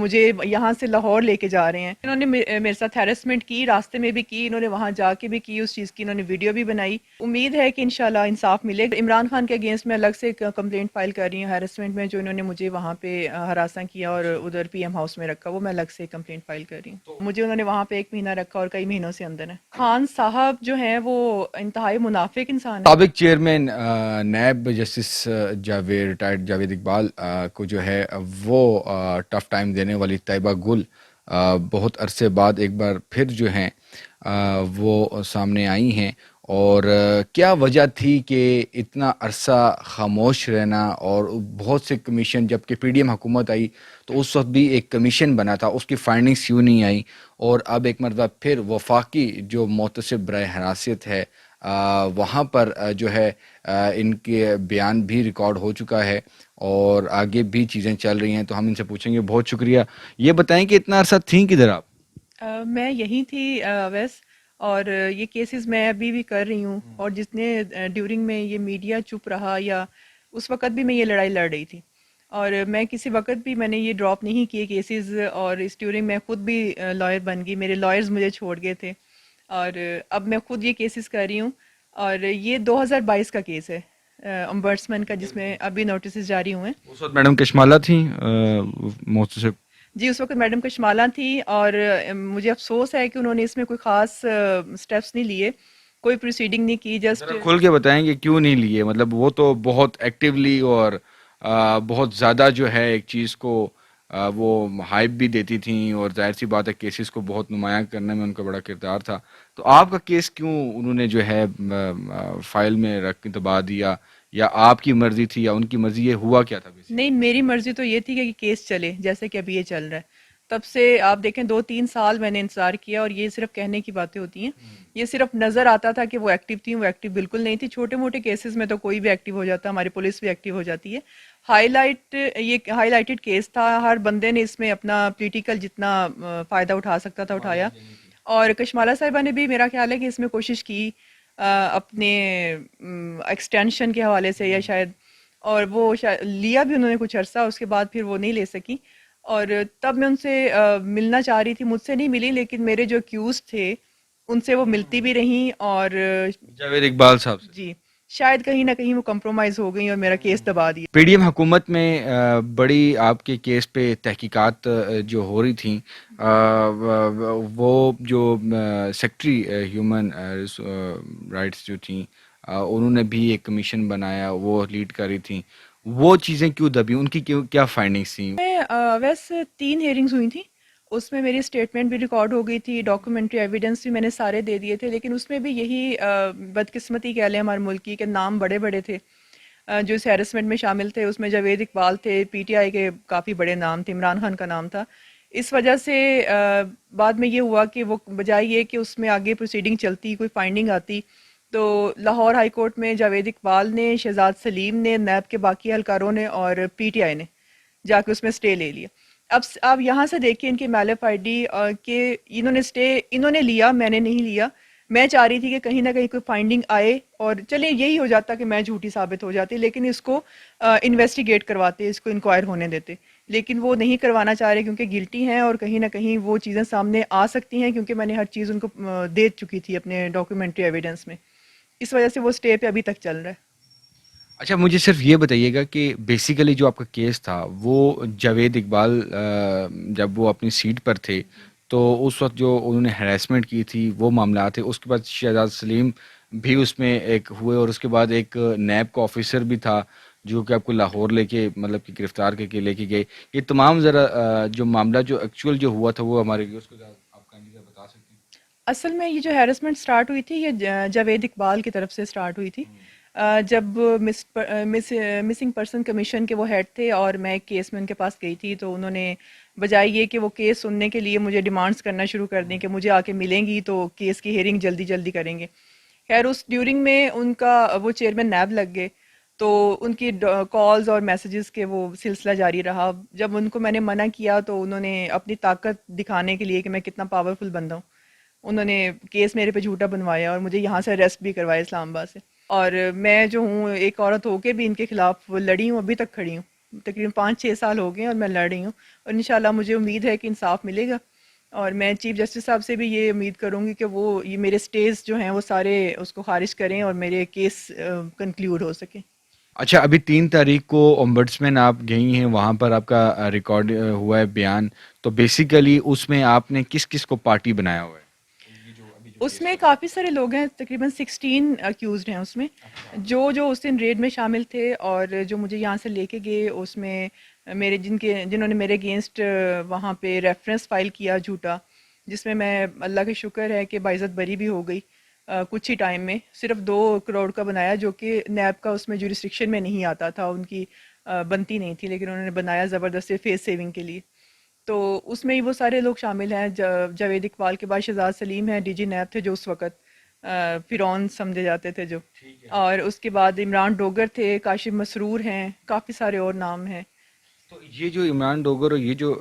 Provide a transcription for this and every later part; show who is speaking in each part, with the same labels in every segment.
Speaker 1: مجھے یہاں سے لاہور لے کے جا رہے ہیں. انہوں نے میرے ساتھ ہیرسمنٹ کی، راستے میں بھی کی، انہوں نے وہاں جا کے بھی کی، اس چیز کی انہوں نے ویڈیو بھی بنائی. امید ہے کہ انشاءاللہ انصاف ملے گا. عمران خان کے اگینسٹ میں الگ سے کمپلینٹ فائل کر رہی ہوں ہیرسمنٹ میں، جو انہوں نے مجھے وہاں پہ ہراساں کیا اور ادھر پی ایم ہاؤس میں رکھا، وہ میں الگ سے کمپلینٹ فائل کر رہی ہوں. مجھے انہوں نے وہاں پہ 1 مہینہ رکھا اور کئی مہینوں سے اندر ہے. خان صاحب جو ہیں وہ انتہائی منافق انسان ہے.
Speaker 2: سابق chairman NAB justice Javed retired Javed Iqbal کو جو ہے وہ ٹف ٹائم دینے والی طیبہ گل بہت عرصے بعد ایک بار پھر جو ہیں وہ سامنے آئی ہیں. اور کیا وجہ تھی کہ اتنا عرصہ خاموش رہنا؟ اور بہت سے کمیشن، جب کہ پی ڈی ایم حکومت آئی تو اس وقت بھی ایک کمیشن بنا تھا، اس کی فائنڈنگز کیوں نہیں آئی؟ اور اب ایک مرتبہ پھر وفاقی جو محتسب برائے حراست ہے وہاں پر جو ہے ان کے بیان بھی ریکارڈ ہو چکا ہے اور آگے بھی چیزیں چل رہی ہیں، تو ہم ان سے پوچھیں گے. بہت شکریہ. یہ بتائیں کہ اتنا عرصہ تھیں کدھر آپ؟
Speaker 1: میں یہی تھی ویس، اور یہ کیسز میں ابھی بھی کر رہی ہوں، اور جتنے ڈیورنگ میں یہ میڈیا چپ رہا یا اس وقت بھی میں یہ لڑائی لڑ رہی تھی، اور میں کسی وقت بھی میں نے یہ ڈراپ نہیں کیے کیسز. اور اس ڈیورنگ میں خود بھی لائر بن گئی، میرے لائرز مجھے چھوڑ گئے تھے، اور اب میں خود یہ کیسز کر رہی ہوں. اور یہ 2022 کا کیس ہے امبرسمن کا، جس میں ابھی نوٹسز جاری ہوئے ہیں.
Speaker 2: اس وقت میڈم کشمالہ تھیں محتسب.
Speaker 1: جی اس وقت میڈم کشمالہ تھی، اور مجھے افسوس ہے کہ انہوں نے اس میں کوئی خاص سٹیپس نہیں لیے، کوئی پروسیڈنگ نہیں کی. جسٹ
Speaker 2: ذرا کھول کے بتائیں گے کیوں نہیں لیے؟ مطلب وہ تو بہت ایکٹیولی اور بہت زیادہ جو ہے ایک چیز کو وہ ہائپ بھی دیتی تھیں، اور ظاہر سی بات ہے کیسز کو بہت نمایاں کرنے میں ان کا بڑا کردار تھا. تو آپ کا کیس کیوں انہوں نے جو ہے فائل میں رکھ کے دبا دیا؟ یا آپ کی مرضی تھی یا ان کی مرضی؟ یہ ہوا کیا تھا
Speaker 1: نہیں،
Speaker 2: بیسیکلی؟
Speaker 1: میری مرضی تو یہ تھی کہ کیس چلے جیسے کہ ابھی یہ چل رہا ہے. تب سے آپ دیکھیں 2-3 سال میں نے انتظار کیا، اور یہ صرف کہنے کی باتیں ہوتی ہیں. یہ صرف نظر آتا تھا کہ وہ ایکٹیو تھی، وہ ایکٹیو بالکل نہیں تھی. چھوٹے موٹے کیسز میں تو کوئی بھی ایکٹیو ہو جاتا، ہماری پولیس بھی ایکٹیو ہو جاتی ہے. یہ ہائی لائٹڈ کیس تھا، ہر بندے نے اس میں اپنا پولیٹیکل جتنا فائدہ اٹھا سکتا تھا اٹھایا. اور کشمالہ صاحبہ نے بھی میرا خیال ہے کہ اس میں کوشش کی اپنے ایکسٹینشن کے حوالے سے، یا شاید، اور وہ لیا بھی انہوں نے کچھ عرصہ، اس کے بعد پھر وہ نہیں لے سکی. اور تب میں ان سے ملنا چاہ رہی تھی، مجھ سے نہیں ملی، لیکن میرے جو اکیوز تھے ان سے وہ ملتی بھی رہیں. اور
Speaker 2: جاوید اقبال صاحب سے
Speaker 1: جی شاید کہیں نہ کہیں وہ کمپرومائز ہو گئی اور میرا کیس دبا دیا.
Speaker 2: پی ڈی ایم حکومت میں بڑی آپ کے کیس پہ تحقیقات جو ہو رہی تھیں، وہ جو سیکٹری ہیومن رائٹس جو تھیں انہوں نے بھی ایک کمیشن بنایا، وہ لیڈ کر رہی تھیں. وہ چیزیں کیوں دبی؟ ان کی کیا فائنڈنگس تھیں؟
Speaker 1: ویسے 3 ہیئرنگز ہوئی تھیں، اس میں میری اسٹیٹمنٹ بھی ریکارڈ ہو گئی تھی، ڈاکومنٹری ایویڈنس بھی میں نے سارے دے دیے تھے. لیکن اس میں بھی یہی بدقسمتی کہہ لیں ہمارے ملک کی، کہ نام بڑے بڑے تھے جو اس ہیرسمنٹ میں شامل تھے. اس میں جاوید اقبال تھے، پی ٹی آئی کے کافی بڑے نام تھے، عمران خان کا نام تھا. اس وجہ سے بعد میں یہ ہوا کہ وہ بجائے یہ کہ اس میں آگے پروسیڈنگ چلتی، کوئی فائنڈنگ آتی، تو لاہور ہائی کورٹ میں جاوید اقبال نے، شہزاد سلیم نے، نیب کے باقی اہلکاروں نے اور پی ٹی آئی نے جا کے اس میں سٹے لے لیا. اب یہاں سے دیکھیں ان کی میلپ آئی ڈی کہ انہوں نے سٹے انہوں نے لیا، میں نے نہیں لیا. میں چاہ رہی تھی کہ کہیں نہ کہیں کوئی فائنڈنگ آئے، اور چلیں یہی ہو جاتا کہ میں جھوٹی ثابت ہو جاتی، لیکن اس کو انویسٹیگیٹ کرواتے، اس کو انکوائر ہونے دیتے. لیکن وہ نہیں کروانا چاہ رہے کیونکہ گلٹی ہیں، اور کہیں نہ کہیں وہ چیزیں سامنے آ سکتی ہیں کیونکہ میں نے ہر چیز ان کو دے چکی تھی اپنے ڈاکیومنٹری ایویڈنس میں. اس وجہ سے وہ سٹے پہ ابھی تک چل رہا ہے.
Speaker 2: اچھا مجھے صرف یہ بتائیے گا کہ بیسیکلی جو آپ کا کیس تھا وہ جاوید اقبال جب وہ اپنی سیٹ پر تھے تو اس وقت جو انہوں نے ہراسمنٹ کی تھی وہ معاملات تھے. اس کے بعد شہزاد سلیم بھی اس میں ایک ہوئے، اور اس کے بعد ایک نیب کا آفیسر بھی تھا جو کہ آپ کو لاہور لے کے مطلب کہ گرفتار کر کے لے کے گئے. یہ تمام ذرا جو معاملہ جو ایکچوئل جو ہوا تھا وہ ہمارے لیے اس کو آپ کا بتا سکتے ہیں؟
Speaker 1: اصل میں یہ جو ہیرسمنٹ سٹارٹ ہوئی تھی یہ جاوید اقبال کی طرف سے سٹارٹ ہوئی تھی. جب مسنگ پرسن کمیشن کے وہ ہیڈ تھے اور میں ایک کیس میں ان کے پاس گئی تھی، تو انہوں نے بجائے یہ کہ وہ کیس سننے کے لیے مجھے ڈیمانڈز کرنا شروع کر دیں کہ مجھے آ کے ملیں گی تو کیس کی ہیئرنگ جلدی جلدی کریں گے. خیر اس ڈیورنگ میں ان کا وہ چیئرمین نیب لگ گئے، تو ان کی کالز اور میسیجز کے وہ سلسلہ جاری رہا. جب ان کو میں نے منع کیا تو انہوں نے اپنی طاقت دکھانے کے لیے کہ میں کتنا پاورفل بندہ ہوں، انہوں نے کیس میرے پہ جھوٹا بنوایا اور مجھے یہاں سے اریسٹ بھی کروایا اسلام آباد سے. اور میں جو ہوں ایک عورت ہو کے بھی ان کے خلاف لڑی ہوں، ابھی تک کھڑی ہوں. تقریباً 5-6 سال ہو گئے ہیں اور میں لڑ رہی ہوں، اور انشاءاللہ مجھے امید ہے کہ انصاف ملے گا، اور میں چیف جسٹس صاحب سے بھی یہ امید کروں گی کہ وہ یہ میرے سٹیز جو ہیں وہ سارے اس کو خارج کریں اور میرے کیس کنکلیوڈ ہو سکے۔
Speaker 2: اچھا، ابھی 3 تاریخ کو امبڈسمین آپ گئی ہیں، وہاں پر آپ کا ریکارڈ ہوا ہے بیان، تو بیسیکلی اس میں آپ نے کس کس کو پارٹی بنایا ہوا ہے؟
Speaker 1: اس میں کافی سارے لوگ ہیں، تقریباً 16 اکیوزڈ ہیں اس میں، جو اس دن ریڈ میں شامل تھے، اور جو مجھے یہاں سے لے کے گئے اس میں میرے جنہوں نے میرے اگینسٹ وہاں پہ ریفرنس فائل کیا جھوٹا، جس میں اللہ کا شکر ہے کہ باعزت بری بھی ہو گئی کچھ ہی ٹائم میں، صرف 2 کروڑ کا بنایا جو کہ نیب کا اس میں جورسڈکشن میں نہیں آتا تھا، ان کی بنتی نہیں تھی، لیکن انہوں نے بنایا زبردست فیس سیونگ کے لیے۔ تو اس میں ہی وہ سارے لوگ شامل ہیں، جاوید اقبال کے بعد شہزاد سلیم ہیں، ڈی جی نیب تھے جو اس وقت فرعون سمجھے جاتے تھے جو، اور اس کے بعد عمران ڈوگر تھے، کاشف مسرور ہیں، کافی سارے اور نام ہیں۔
Speaker 2: تو یہ جو عمران ڈوگر اور یہ جو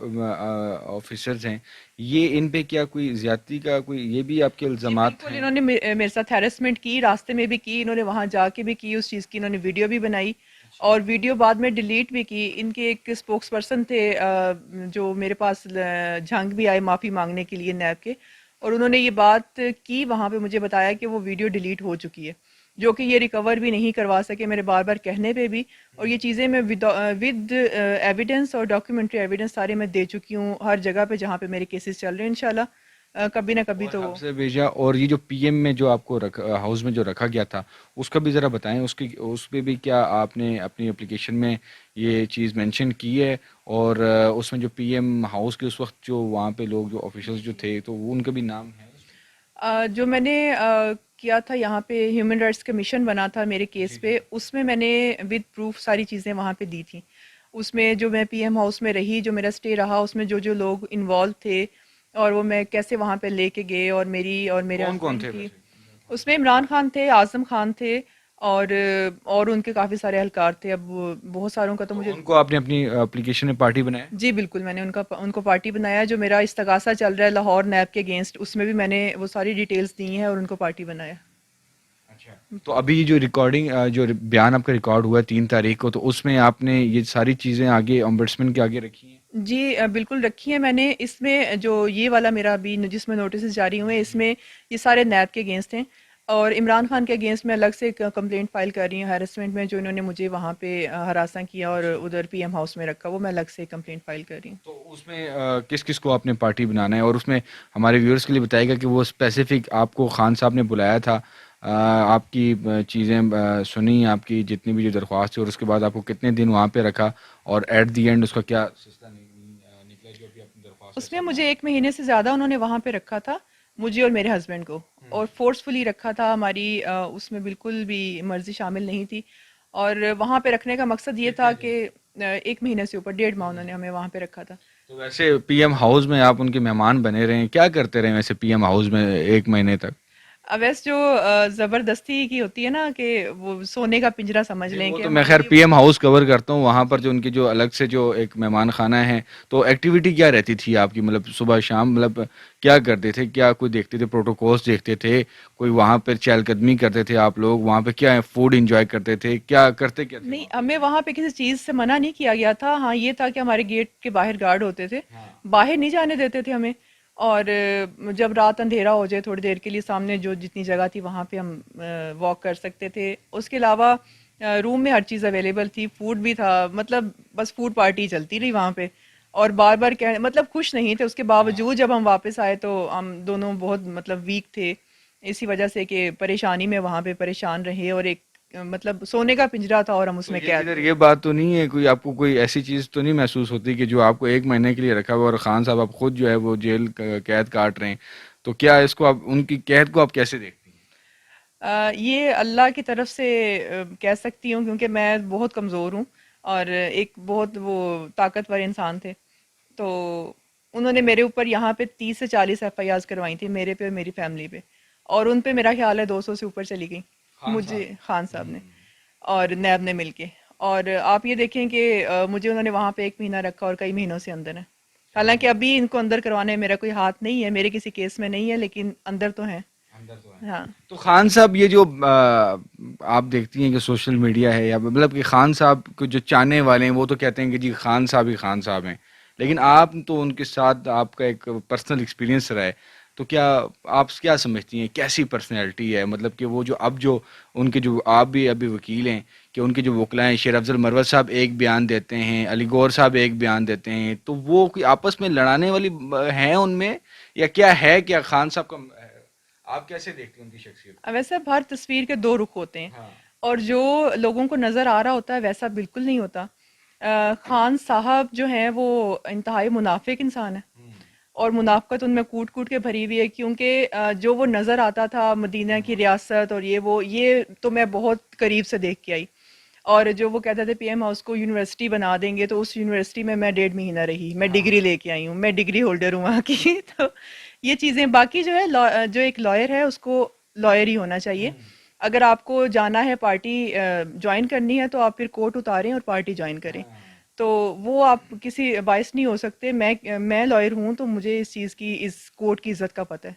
Speaker 2: آفیسرز ہیں، یہ ان پہ کیا کوئی زیادتی کا کوئی یہ بھی آپ کے
Speaker 1: جی
Speaker 2: الزامات
Speaker 1: بالکل،
Speaker 2: ہیں؟
Speaker 1: انہوں نے میرے ساتھ ہیرسمنٹ کی، راستے میں بھی کی، انہوں نے وہاں جا کے بھی کی، اس چیز کی انہوں نے ویڈیو بھی بنائی اور ویڈیو بعد میں ڈیلیٹ بھی کی۔ ان کے ایک اسپوکس پرسن تھے جو میرے پاس جھنگ بھی آئے معافی مانگنے کے لیے نیب کے، اور انہوں نے یہ بات کی وہاں پہ، مجھے بتایا کہ وہ ویڈیو ڈیلیٹ ہو چکی ہے، جو کہ یہ ریکور بھی نہیں کروا سکے میرے بار بار کہنے پہ بھی، اور یہ چیزیں میں ود ایویڈنس اور ڈاکیومنٹری ایویڈنس سارے میں دے چکی ہوں ہر جگہ پہ جہاں پہ میرے کیسز چل رہے ہیں، انشاءاللہ کبھی نہ کبھی
Speaker 2: اور
Speaker 1: تو
Speaker 2: آپ سے بھیجا، اور یہ جو پی ایم میں جو آپ کو ہاؤس میں جو رکھا گیا تھا، اس کا بھی ذرا بتائیں، اس پہ بھی کیا آپ نے اپنی اپلیکیشن میں یہ چیز مینشن کی ہے؟ اور اس میں جو پی ایم ہاؤس کے اس وقت جو وہاں پہ لوگ جو آفیشلز جو تھے، تو وہ ان کا بھی نام ہے؟
Speaker 1: جو میں نے کیا تھا یہاں پہ ہیومن رائٹس کمیشن بنا تھا میرے کیس پہ، اس میں نے ود پروف ساری چیزیں وہاں پہ دی تھیں، اس میں جو میں پی ایم ہاؤس میں رہی، جو میرا سٹے رہا، اس میں جو لوگ انوالو تھے اور وہ میں کیسے وہاں پہ لے کے گئے، اور میری اور میرے
Speaker 2: کون کون
Speaker 1: ہسبینڈ
Speaker 2: تھے
Speaker 1: کی،
Speaker 2: ویسے؟
Speaker 1: اس میں عمران خان تھے، اعظم خان تھے، اور ان کے کافی سارے اہلکار تھے، اب بہت ساروں کا تو
Speaker 2: تو
Speaker 1: مجھے،
Speaker 2: ان کو آپ نے اپنی اپلیکیشن میں پارٹی بنایا؟
Speaker 1: جی بالکل میں نے ان کو پارٹی بنایا، جو میرا استغاثہ چل رہا ہے لاہور نیب کے اگینسٹ، اس میں بھی میں نے وہ ساری ڈیٹیلز دی ہیں اور ان کو پارٹی بنایا۔
Speaker 2: اچھا، تو ابھی یہ جو ریکارڈنگ جو بیان آپ کا ریکارڈ ہوا ہے 3 تاریخ کو، تو اس میں آپ نے یہ ساری چیزیں آگے امبڈسمن کے آگے رکھی ہیں؟
Speaker 1: جی بالکل رکھی ہے میں نے، اس میں جو یہ والا میرا ابھی جس میں نوٹسز جاری ہوئے ہیں، اس میں یہ سارے نیب کے اگینسٹ ہیں، اور عمران خان کے اگینسٹ میں الگ سے کمپلینٹ فائل کر رہی ہوں ہیرسمنٹ میں، جو انہوں نے مجھے وہاں پہ ہراساں کیا اور ادھر پی ایم ہاؤس میں رکھا، وہ میں الگ سے کمپلینٹ فائل کر رہی ہوں۔
Speaker 2: تو اس میں کس کس کو آپ نے پارٹی بنانا ہے؟ اور اس میں ہمارے ویورز کے لیے بتائے گا کہ وہ اسپیسیفک آپ کو خان صاحب نے بلایا تھا، آپ کی چیزیں سنی، آپ کی جتنی بھی جو درخواست تھی، اور اس کے بعد آپ کو کتنے دن وہاں پہ رکھا، اور ایٹ دی اینڈ اس کا کیا سلسلہ نکلا جو بھی اپنی درخواست کے
Speaker 1: اس میں
Speaker 2: ساتھ
Speaker 1: مجھے
Speaker 2: آئے؟
Speaker 1: 1 مہینے سے زیادہ انہوں نے وہاں پہ رکھا تھا، مجھے اور میرے ہسبینڈ کو، اور فورسفلی رکھا تھا، ہماری اس میں بالکل بھی مرضی شامل نہیں تھی، اور وہاں پہ رکھنے کا مقصد یہ تھا کہ 1 مہینے سے اوپر 1.5 ماہ انہوں نے ہمیں وہاں پہ رکھا تھا۔
Speaker 2: تو ویسے پی ایم ہاؤس میں آپ ان کے مہمان بنے رہے ہیں، کیا کرتے رہے ویسے پی ایم ہاؤس میں 1 مہینے تک؟
Speaker 1: اویس جو زبردستی کی ہوتی ہے نا، کہ وہ سونے کا پنجرا سمجھ
Speaker 2: نہیں،
Speaker 1: لیں
Speaker 2: وہ
Speaker 1: کہ
Speaker 2: تو میں
Speaker 1: ہمارے
Speaker 2: خیر
Speaker 1: لیے
Speaker 2: پی
Speaker 1: وہ،
Speaker 2: ایم ہاؤس کور کرتا ہوں، وہاں پر
Speaker 1: جی
Speaker 2: جو ان کی جو الگ سے جو ایک مہمان خانہ ہے، تو ایکٹیویٹی کیا رہتی تھی آپ کی؟ مطلب صبح شام مطلب کیا کرتے تھے؟ کیا کوئی دیکھتے تھے؟ پروٹوکولس دیکھتے تھے؟ کوئی وہاں پہ چہل قدمی کرتے تھے آپ لوگ؟ وہاں پہ کیا فوڈ انجوائے کرتے تھے؟ کیا کرتے کیا تھے
Speaker 1: نہیں
Speaker 2: وہاں پہ؟
Speaker 1: ہمیں وہاں پہ کسی چیز سے منع نہیں کیا گیا تھا، ہاں یہ تھا کہ ہمارے گیٹ کے باہر گارڈ ہوتے تھے، باہر نہیں جانے دیتے تھے ہمیں، اور جب رات اندھیرا ہو جائے تھوڑی دیر کے لیے سامنے جو جتنی جگہ تھی وہاں پہ ہم واک کر سکتے تھے، اس کے علاوہ روم میں ہر چیز اویلیبل تھی، فوڈ بھی تھا، مطلب بس فوڈ پارٹی چلتی رہی وہاں پہ، اور بار بار مطلب خوش نہیں تھے، اس کے باوجود جب ہم واپس آئے تو ہم دونوں بہت مطلب ویک تھے، اسی وجہ سے کہ پریشانی میں وہاں پہ پریشان رہے، اور ایک مطلب سونے کا پنجرا تھا اور ہم اس
Speaker 2: تو
Speaker 1: میں
Speaker 2: یہ
Speaker 1: قید
Speaker 2: کدھر
Speaker 1: تھے۔
Speaker 2: یہ بات تو نہیں ہے کوئی آپ کو کوئی ایسی چیز تو نہیں محسوس ہوتی کہ جو آپ کو 1 مہینے کے لیے رکھا ہوا، اور خان صاحب آپ خود جو ہے وہ جیل قید کاٹ رہے ہیں، تو کیا اس کو آپ ان کی قید کو آپ کیسے دیکھتی ہیں؟
Speaker 1: یہ اللہ کی طرف سے کہہ سکتی ہوں، کیونکہ میں بہت کمزور ہوں، اور ایک بہت وہ طاقتور انسان تھے، تو انہوں نے میرے اوپر یہاں پہ 30 سے 40 ایف آئی آرز کروائی تھی، میرے پہ اور میری فیملی پہ، اور ان پہ میرا خیال ہے 200 سے اوپر چلی گئی،
Speaker 2: خان
Speaker 1: مجھے
Speaker 2: صاحب؟
Speaker 1: خان صاحب نے اور نیب نے مل کے، اور آپ یہ دیکھیں کہ مجھے انہوں نے وہاں پہ 1 مہینہ رکھا اور کئی مہینوں سے اندر ہے، حالانکہ ابھی ان کو اندر کروانے میں میرا کوئی ہاتھ نہیں ہے، میرے کسی کیس میں نہیں ہے، لیکن اندر تو ہیں۔ ہاں
Speaker 2: تو خان صاحب یہ جو آپ دیکھتی ہیں کہ سوشل میڈیا ہے یا مطلب کہ خان صاحب کو جو چاہنے والے ہیں وہ تو کہتے ہیں کہ جی خان صاحب ہی خان صاحب ہیں، لیکن آپ تو ان کے ساتھ آپ کا ایک پرسنل ایکسپیرینس رہا ہے، تو کیا آپ کیا سمجھتی ہیں کیسی پرسنالٹی ہے؟ مطلب کہ وہ جو اب جو ان کے جو آپ بھی ابھی وکیل ہیں کہ ان کے جو وکلا ہیں، شیر افضل مروت صاحب ایک بیان دیتے ہیں، علی گور صاحب ایک بیان دیتے ہیں، تو وہ کوئی آپس میں لڑانے والی ہیں ان میں، یا کیا ہے؟ کیا خان صاحب کا آپ کیسے دیکھتے ہیں ان کی شخصیت؟
Speaker 1: ویسے اب ہر تصویر کے دو رخ ہوتے ہیں،
Speaker 2: ہاں
Speaker 1: اور جو لوگوں کو نظر آ رہا ہوتا ہے ویسا بالکل نہیں ہوتا۔ خان صاحب جو ہیں وہ انتہائی منافق انسان ہے، اور منافقت ان میں کوٹ کوٹ کے بھری ہوئی ہے، کیونکہ جو وہ نظر آتا تھا مدینہ کی ریاست اور یہ تو میں بہت قریب سے دیکھ کے آئی، اور جو وہ کہتے تھے پی ایم ہاؤس کو یونیورسٹی بنا دیں گے، تو اس یونیورسٹی میں 1.5 مہینہ رہی، میں ڈگری لے کے آئی ہوں، میں ڈگری ہولڈر ہوں وہاں کی تو یہ چیزیں باقی جو ہے جو ایک لائر ہے اس کو لائر ہی ہونا چاہیے۔ اگر آپ کو جانا ہے پارٹی جوائن کرنی ہے تو آپ پھر کوٹ اتاریں اور پارٹی جوائن کریں، تو وہ آپ کسی باعث نہیں ہو سکتے۔ میں لائر ہوں تو مجھے اس چیز کی، اس کوٹ کی عزت کا پتہ ہے۔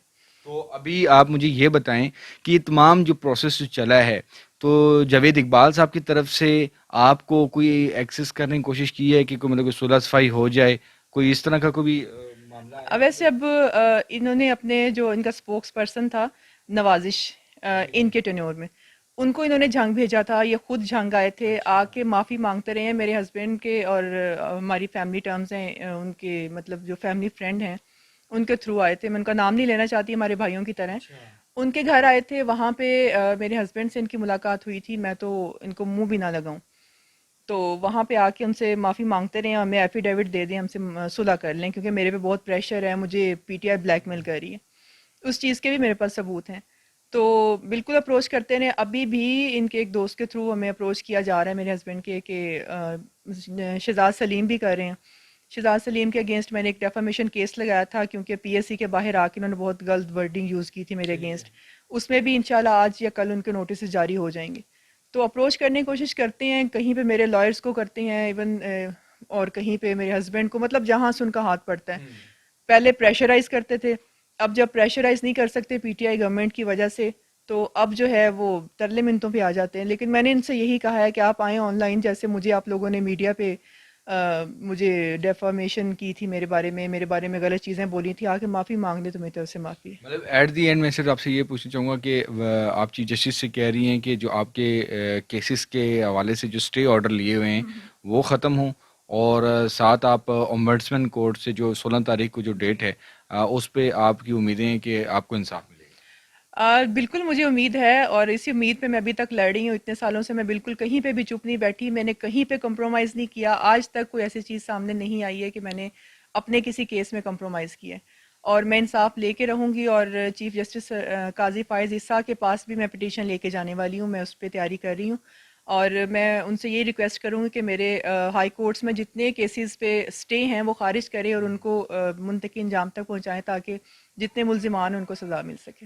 Speaker 2: تو ابھی آپ مجھے یہ بتائیں کہ یہ تمام جو پروسیس جو چلا ہے، تو جاوید اقبال صاحب کی طرف سے آپ کو کوئی ایکسس کرنے کی کوشش کی ہے کہ کوئی مطلب کوئی صلح صفائی ہو جائے، کوئی اس طرح کا کوئی بھی معاملہ آیا ہے؟
Speaker 1: ویسے اب انہوں نے اپنے جو ان کا اسپوکس پرسن تھا نوازش، ان کے ٹینیور میں ان کو انہوں نے جھنگ بھیجا تھا، یہ خود جھنگ آئے تھے، آ کے معافی مانگتے رہے ہیں میرے ہسبینڈ کے، اور ہماری فیملی ٹرمز ہیں ان کے، مطلب جو فیملی فرینڈ ہیں ان کے تھرو آئے تھے، میں ان کا نام نہیں لینا چاہتی، ہمارے بھائیوں کی طرح ہیں۔ ان کے گھر آئے تھے، وہاں پہ میرے ہسبینڈ سے ان کی ملاقات ہوئی تھی، میں تو ان کو منہ بھی نہ لگاؤں، تو وہاں پہ آ کے ان سے معافی مانگتے رہے ہیں، ہمیں ایفیڈیوٹ دے دیں، ہم سے صلح کر لیں، کیونکہ میرے پہ بہت پریشر ہے، مجھے پی ٹی آئی بلیک میل کر رہی ہے، اس چیز کے بھی میرے پاس ثبوت ہیں۔ تو بالکل اپروچ کرتے رہے، ابھی بھی ان کے ایک دوست کے تھرو ہمیں اپروچ کیا جا رہا ہے میرے ہسبینڈ کے، کہ شہزاد سلیم بھی کر رہے ہیں۔ شہزاد سلیم کے اگینسٹ میں نے ایک ڈیفامیشن کیس لگایا تھا، کیونکہ پی ایس سی کے باہر آ کے انہوں نے بہت غلط ورڈنگ یوز کی تھی میرے اگینسٹ، اس میں بھی انشاءاللہ آج یا کل ان کے نوٹسز جاری ہو جائیں گے۔ تو اپروچ کرنے کی کوشش کرتے ہیں، کہیں پہ میرے لائرز کو کرتے ہیں ایون، اور کہیں پہ میرے ہسبینڈ کو، مطلب جہاں سے ان کا ہاتھ پڑتا ہے۔ پہلے پریشرائز کرتے تھے، اب جب پریشرائز نہیں کر سکتے پی ٹی آئی گورنمنٹ کی وجہ سے، تو اب جو ہے وہ ترلے منتوں پہ آ جاتے ہیں۔ لیکن میں نے ان سے یہی کہا ہے کہ آپ آئیں آن لائن، جیسے مجھے آپ لوگوں نے میڈیا پہ مجھے ڈیفامیشن کی تھی، میرے بارے میں غلط چیزیں بولی تھی، آ کے معافی مانگ لیں، تو میری طرف سے معافی ہے۔
Speaker 2: مطلب ایٹ دی اینڈ میں صرف آپ سے یہ پوچھنا چاہوں گا کہ آپ چیف جسٹس سے کہہ رہی ہیں کہ جو آپ کے کیسز کے حوالے سے جو اسٹے آرڈر لیے ہوئے ہیں وہ ختم ہوں، اور ساتھ آپ اومبڈسمن کورٹ سے جو 16 تاریخ کو جو ڈیٹ ہے اس پہ آپ کی امیدیں ہیں کہ آپ کو انصاف ملے گا؟
Speaker 1: بالکل مجھے امید ہے، اور اسی امید پہ میں ابھی تک لڑ رہی ہوں، اتنے سالوں سے میں بالکل کہیں پہ بھی چپ نہیں بیٹھی، میں نے کہیں پہ کمپرومائز نہیں کیا، آج تک کوئی ایسی چیز سامنے نہیں آئی ہے کہ میں نے اپنے کسی کیس میں کمپرومائز کیا ہے، اور میں انصاف لے کے رہوں گی۔ اور چیف جسٹس قاضی فائز عیسیٰ کے پاس بھی میں پٹیشن لے کے جانے والی ہوں، میں اس پہ تیاری کر رہی ہوں، اور میں ان سے یہ ریکویسٹ کروں گی کہ میرے ہائی کورٹس میں جتنے کیسز پہ اسٹے ہیں وہ خارج کریں، اور ان کو منطقی انجام تک پہنچائیں، تاکہ جتنے ملزمان ہیں ان کو سزا مل سکے۔